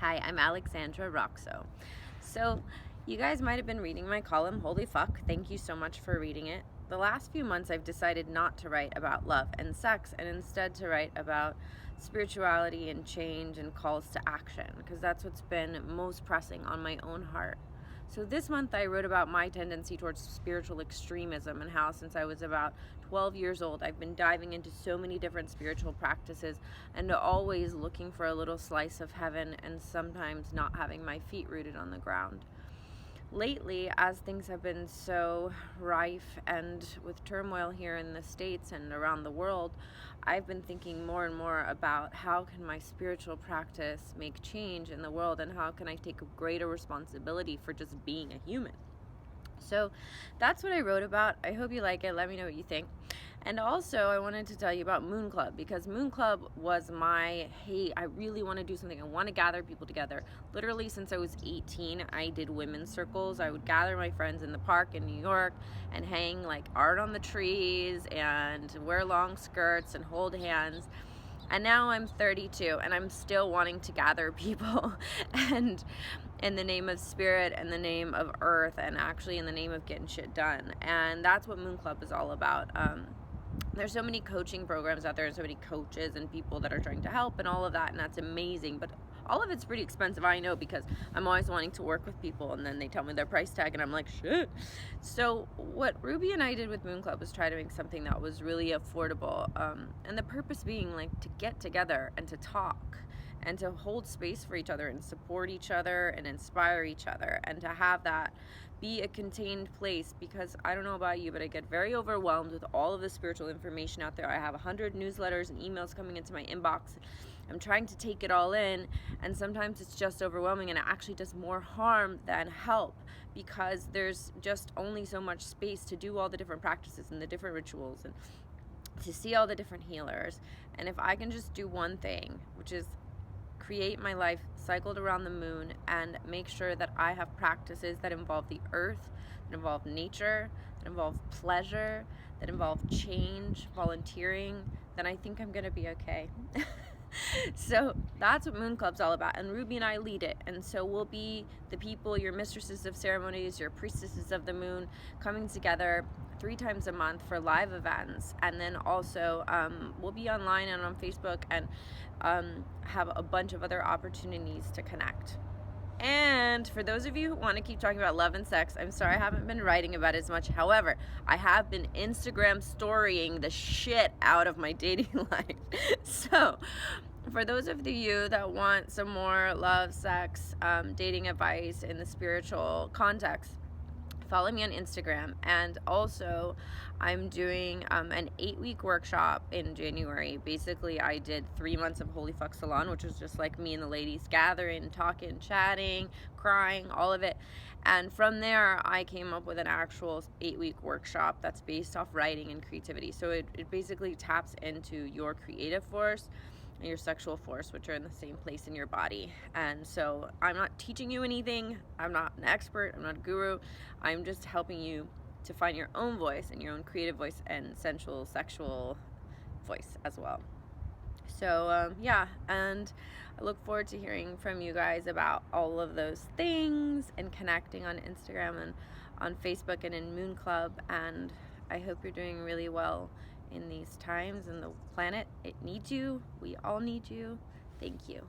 Hi, I'm Alexandra Roxo. So, you guys might have been reading my column, Holy Fuck. Thank you so much for reading it. The last few months, I've decided not to write about love and sex and instead to write about spirituality and change and calls to action, because that's what's been most pressing on my own heart. So this month I wrote about my tendency towards spiritual extremism and how since I was about 12 years old I've been diving into so many different spiritual practices and always looking for a little slice of heaven and sometimes not having my feet rooted on the ground. Lately, as things have been so rife and with turmoil here in the States and around the world, I've been thinking more and more about how can my spiritual practice make change in the world and how can I take a greater responsibility for just being a human. So that's what I wrote about. I hope you like it. Let me know what you think. And also, I wanted to tell you about Moon Club, because Moon Club was my, hey, I really want to do something. I want to gather people together. Literally, since I was 18, I did women's circles. I would gather my friends in the park in New York and hang like art on the trees and wear long skirts and hold hands. And now I'm 32 and I'm still wanting to gather people and in the name of spirit and the name of earth and actually in the name of getting shit done. And that's what Moon Club is all about. There's so many coaching programs out there and so many coaches and people that are trying to help and all of that, and that's amazing, but all of it's pretty expensive, I know, because I'm always wanting to work with people and then they tell me their price tag and I'm like, shit. So what Ruby and I did with Moon Club was try to make something that was really affordable, and the purpose being like to get together and to talk and to hold space for each other and support each other and inspire each other and to have that be a contained place, because I don't know about you, but I get very overwhelmed with all of the spiritual information out there. I have 100 newsletters and emails coming into my inbox. I'm trying to take it all in, and sometimes it's just overwhelming and it actually does more harm than help, because there's just only so much space to do all the different practices and the different rituals and to see all the different healers. And if I can just do one thing, which is create my life cycled around the moon and make sure that I have practices that involve the earth, that involve nature, that involve pleasure, that involve change, volunteering, then I think I'm gonna be okay. So that's what Moon Club's all about, and Ruby and I lead it, and so we'll be the people, your mistresses of ceremonies, your priestesses of the moon, coming together 3 times a month for live events, and then also we'll be online and on Facebook and have a bunch of other opportunities to connect. And for those of you who want to keep talking about love and sex, I'm sorry I haven't been writing about it as much. However, I have been Instagram storying the shit out of my dating life. So for those of you that want some more love, sex, dating advice in the spiritual context, follow me on Instagram. And also I'm doing an 8-week workshop in January. Basically I did 3 months of Holy Fuck Salon, which was just like me and the ladies gathering, talking, chatting, crying, all of it. And from there I came up with an actual 8-week workshop that's based off writing and creativity. So it basically taps into your creative force and your sexual force, which are in the same place in your body. And so I'm not teaching you anything. I'm not an expert. I'm not a guru. I'm just helping you to find your own voice and your own creative voice and sensual, sexual voice as well. So yeah, and I look forward to hearing from you guys about all of those things and connecting on Instagram and on Facebook and in Moon Club. And I hope you're doing really well in these times, and the planet, it needs you. We all need you. Thank you.